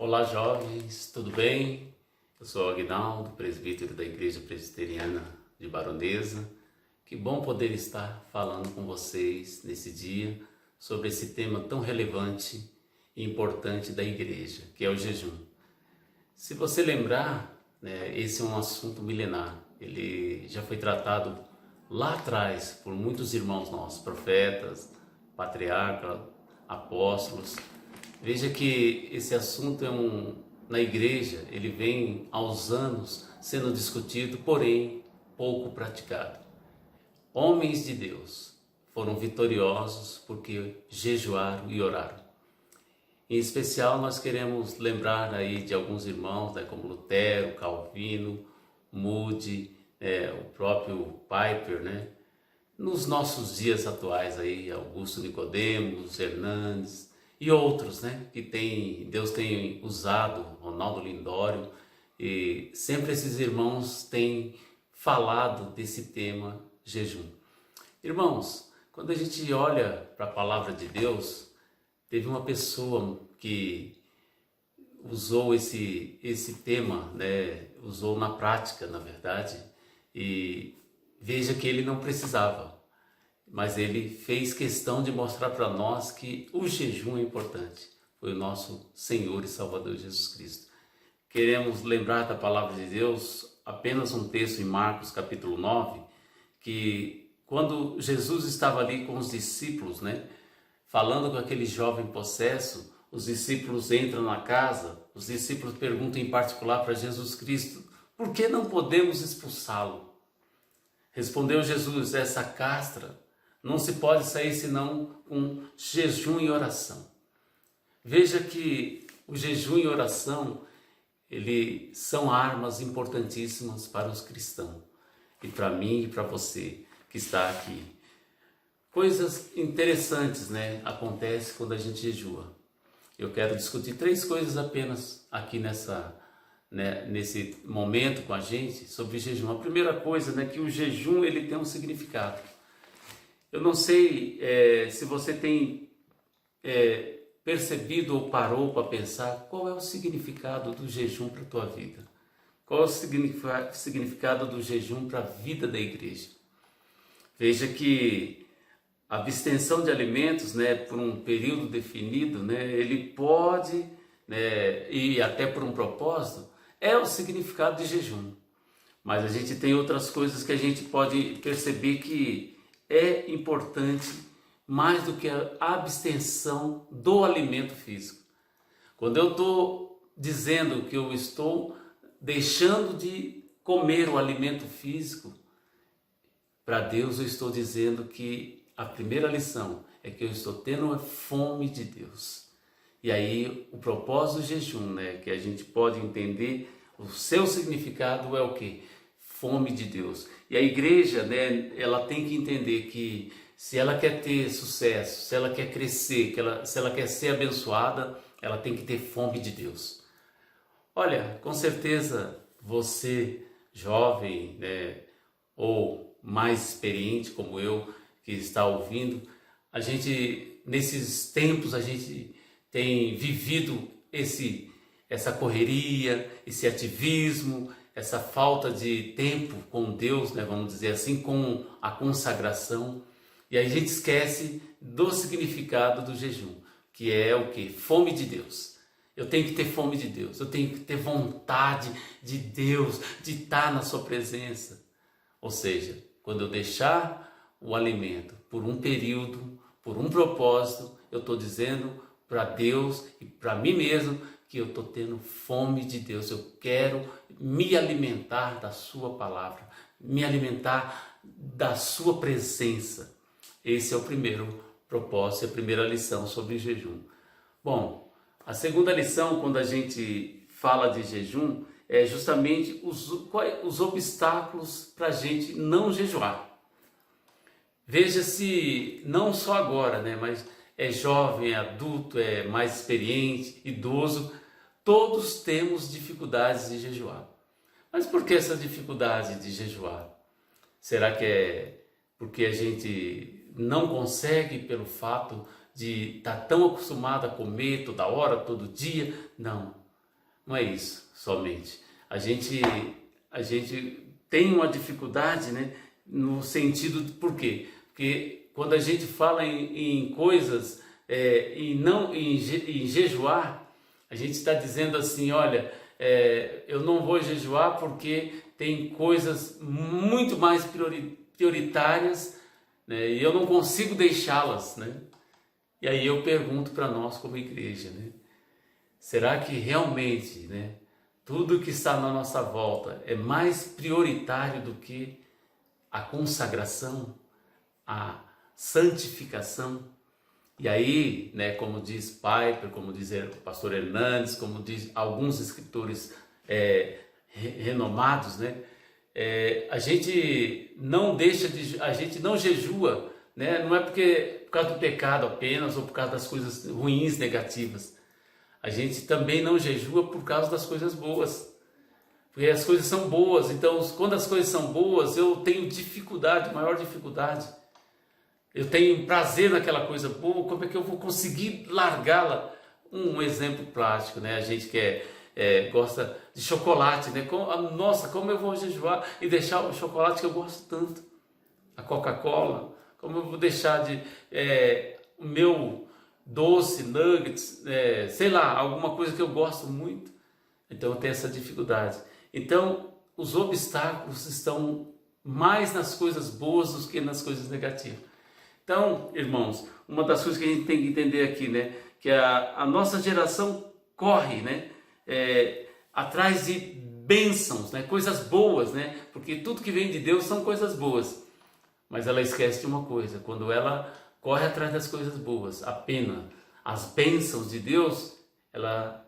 Olá, jovens, tudo bem? Eu sou Aguinaldo, presbítero da Igreja Presbiteriana de Baronesa. Que bom poder estar falando com vocês nesse dia sobre esse tema tão relevante e importante da igreja, que é o jejum. Se você lembrar, esse é um assunto milenar. Ele já foi tratado lá atrás por muitos irmãos nossos, profetas, patriarcas, apóstolos. Veja que esse assunto na igreja, ele vem aos anos sendo discutido, porém pouco praticado. Homens de Deus foram vitoriosos porque jejuaram e oraram. Em especial, nós queremos lembrar aí de alguns irmãos, como Lutero, Calvino, Moody, o próprio Piper, nos nossos dias atuais aí, Augusto Nicodemos, Hernandes e outros, que Deus tem usado, Ronaldo Lindório, e sempre esses irmãos têm falado desse tema jejum. Irmãos, quando a gente olha para a palavra de Deus, teve uma pessoa que usou esse tema, usou na prática, na verdade, e veja que ele não precisava, mas ele fez questão de mostrar para nós que o jejum é importante. Foi o nosso Senhor e Salvador Jesus Cristo. Queremos lembrar da palavra de Deus, apenas um texto em Marcos capítulo 9, que quando Jesus estava ali com os discípulos, falando com aquele jovem possesso, os discípulos entram na casa, os discípulos perguntam em particular para Jesus Cristo: por que não podemos expulsá-lo? Respondeu Jesus: essa castra não se pode sair senão com jejum e oração. Veja que o jejum e oração, eles são armas importantíssimas para os cristãos. E para mim e para você que está aqui. Coisas interessantes, acontecem quando a gente jejua. Eu quero discutir 3 coisas apenas aqui nesse momento com a gente sobre jejum. A primeira coisa, que o jejum ele tem um significado. Eu não sei se você tem percebido ou parou para pensar qual é o significado do jejum para a tua vida. Qual é o significado do jejum para a vida da igreja? Veja que a abstenção de alimentos, por um período definido, ele pode, e até por um propósito, é o significado de jejum. Mas a gente tem outras coisas que a gente pode perceber que é importante mais do que a abstenção do alimento físico. Quando eu estou dizendo que eu estou deixando de comer o alimento físico, para Deus eu estou dizendo que a primeira lição é que eu estou tendo a fome de Deus. E aí o propósito do jejum, que a gente pode entender, o seu significado é o quê? Fome de Deus. E a igreja, ela tem que entender que se ela quer ter sucesso, se ela quer crescer, se ela quer ser abençoada, ela tem que ter fome de Deus. Olha, com certeza você, jovem, ou mais experiente como eu, que está ouvindo, nesses tempos, a gente tem vivido essa correria, esse ativismo, essa falta de tempo com Deus, vamos dizer assim, com a consagração. E aí a gente esquece do significado do jejum, que é o quê? Fome de Deus. Eu tenho que ter fome de Deus, eu tenho que ter vontade de Deus, de estar na sua presença. Ou seja, quando eu deixar o alimento por um período, por um propósito, eu estou dizendo para Deus e para mim mesmo que eu estou tendo fome de Deus. Eu quero me alimentar da sua palavra, me alimentar da sua presença. Esse é o primeiro propósito, a primeira lição sobre jejum. Bom, a segunda lição, quando a gente fala de jejum, é justamente os obstáculos para a gente não jejuar. Veja se, não só agora, mas é jovem, é adulto, é mais experiente, idoso, todos temos dificuldades de jejuar. Mas por que essa dificuldade de jejuar? Será que é porque a gente não consegue pelo fato de estar tão acostumado a comer toda hora, todo dia? Não. não é isso somente. A gente tem uma dificuldade, né, no sentido de por quê? Porque quando a gente fala em coisas e não em jejuar, a gente está dizendo assim, olha, eu não vou jejuar porque tem coisas muito mais prioritárias, né, e eu não consigo deixá-las, né? E aí eu pergunto para nós como igreja, né? Será que realmente, né, tudo que está na nossa volta é mais prioritário do que a consagração, a santificação? E aí, né, como diz Piper, como diz o pastor Hernandes, como diz alguns escritores renomados, né, a gente não a gente não jejua, né, não é por causa do pecado apenas ou por causa das coisas ruins, negativas. A gente também não jejua por causa das coisas boas, porque as coisas são boas. Então, quando as coisas são boas, eu tenho dificuldade, maior dificuldade. Eu tenho prazer naquela coisa boa, como é que eu vou conseguir largá-la? Um exemplo prático, né? A gente que gosta de chocolate, né? Nossa, como eu vou jejuar e deixar o chocolate que eu gosto tanto? A Coca-Cola, como eu vou deixar o meu doce, nuggets, sei lá, alguma coisa que eu gosto muito? Então eu tenho essa dificuldade. Então os obstáculos estão mais nas coisas boas do que nas coisas negativas. Então, irmãos, uma das coisas que a gente tem que entender aqui, né, que a nossa geração corre, né, atrás de bênçãos, né, coisas boas, né, porque tudo que vem de Deus são coisas boas. Mas ela esquece de uma coisa: quando ela corre atrás das coisas boas, apenas as bênçãos de Deus, ela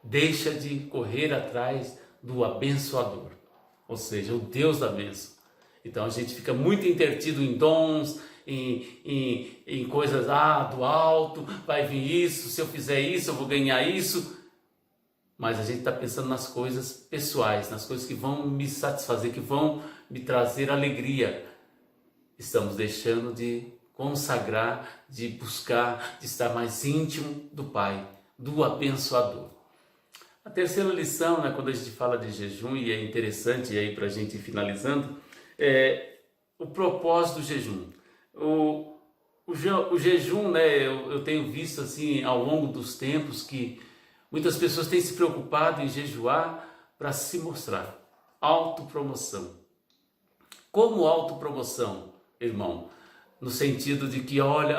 deixa de correr atrás do abençoador, ou seja, o Deus da bênção. Então a gente fica muito entretido em dons, em coisas do alto, vai vir isso, se eu fizer isso eu vou ganhar isso. Mas a gente está pensando nas coisas pessoais, nas coisas que vão me satisfazer, que vão me trazer alegria. Estamos deixando de consagrar, de buscar, de estar mais íntimo do Pai, do abençoador. A terceira lição, né, quando a gente fala de jejum, e é interessante, e aí para a gente ir finalizando, o propósito do jejum. O jejum, né, eu tenho visto assim ao longo dos tempos que muitas pessoas têm se preocupado em jejuar para se mostrar. Autopromoção. Como autopromoção, irmão? No sentido de que, olha,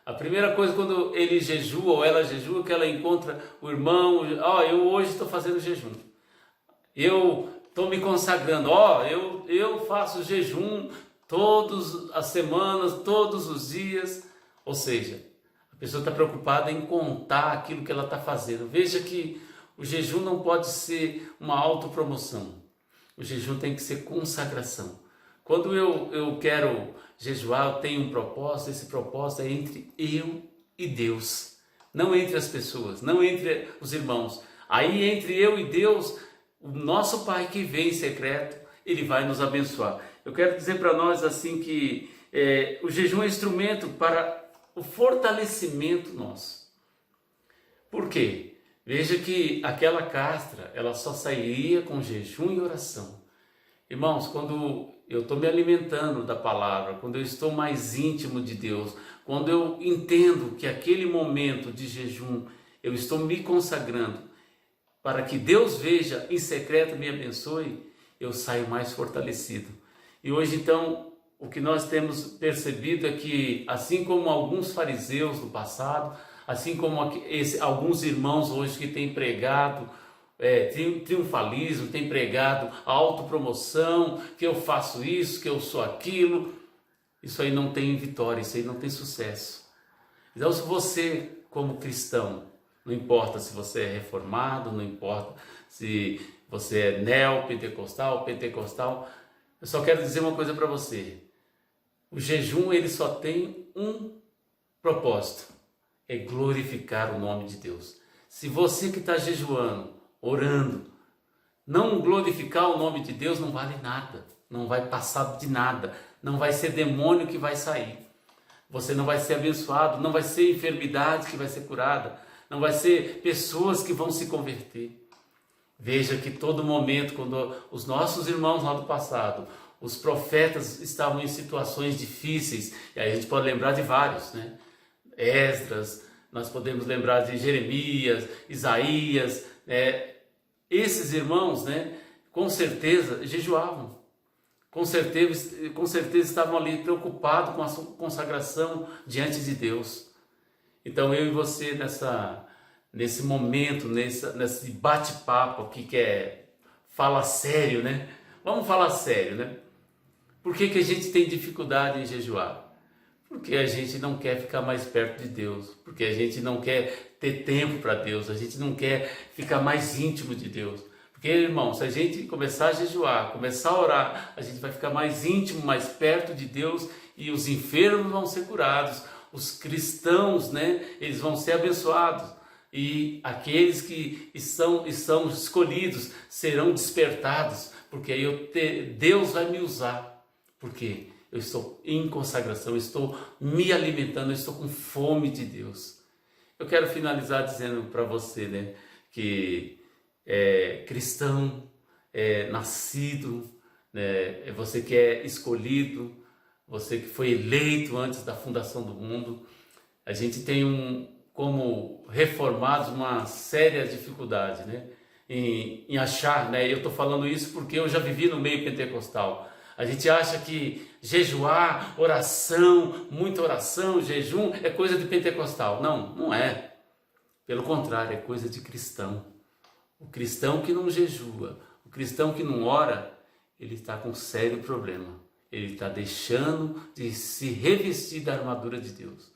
a primeira coisa quando ele jejua ou ela jejua, que ela encontra o irmão, eu hoje estou fazendo jejum. Eu estou me consagrando, eu faço jejum todas as semanas, todos os dias. Ou seja, a pessoa está preocupada em contar aquilo que ela está fazendo. Veja que o jejum não pode ser uma autopromoção. O jejum tem que ser consagração. Quando eu quero jejuar, eu tenho um propósito. Esse propósito é entre eu e Deus, não entre as pessoas, não entre os irmãos. Aí entre eu e Deus, o nosso Pai que vem em secreto, Ele vai nos abençoar. Eu quero dizer para nós assim que o jejum é instrumento para o fortalecimento nosso. Por quê? Veja que aquela castra, ela só sairia com jejum e oração. Irmãos, quando eu estou me alimentando da palavra, quando eu estou mais íntimo de Deus, quando eu entendo que aquele momento de jejum, eu estou me consagrando para que Deus veja em secreto e me abençoe, eu saio mais fortalecido. E hoje então, o que nós temos percebido é que, assim como alguns fariseus do passado, assim como alguns irmãos hoje que têm pregado triunfalismo, têm pregado a autopromoção, que eu faço isso, que eu sou aquilo, isso aí não tem vitória, isso aí não tem sucesso. Então, se você, como cristão, não importa se você é reformado, não importa se você é neopentecostal, pentecostal, eu só quero dizer uma coisa para você: o jejum ele só tem um propósito, é glorificar o nome de Deus. Se você que está jejuando, orando, não glorificar o nome de Deus, não vale nada, não vai passar de nada, não vai ser demônio que vai sair, você não vai ser abençoado, não vai ser enfermidade que vai ser curada, não vai ser pessoas que vão se converter. Veja que todo momento, quando os nossos irmãos lá do passado, os profetas estavam em situações difíceis, e aí a gente pode lembrar de vários, né? Esdras, nós podemos lembrar de Jeremias, Isaías, esses irmãos, né, com certeza jejuavam, com certeza estavam ali preocupados com a sua consagração diante de Deus. Então eu e você nesse momento, nesse bate-papo aqui que fala sério, né? Vamos falar sério, né? Por que a gente tem dificuldade em jejuar? Porque a gente não quer ficar mais perto de Deus, porque a gente não quer ter tempo para Deus, a gente não quer ficar mais íntimo de Deus. Porque, irmão, se a gente começar a jejuar, começar a orar, a gente vai ficar mais íntimo, mais perto de Deus, e os enfermos vão ser curados, os cristãos, né, eles vão ser abençoados, e aqueles que são escolhidos serão despertados, porque aí Deus vai me usar, porque eu estou em consagração, eu estou me alimentando, eu estou com fome de Deus. Eu quero finalizar dizendo para você, né, que cristão, nascido, né, você que é escolhido, você que foi eleito antes da fundação do mundo. A gente tem como reformados uma séria dificuldade, né, em achar, né, eu estou falando isso porque eu já vivi no meio pentecostal. A gente acha que jejuar, oração, muita oração, jejum é coisa de pentecostal. Não, não é. Pelo contrário, é coisa de cristão. O cristão que não jejua, o cristão que não ora, ele está com um sério problema. Ele está deixando de se revestir da armadura de Deus.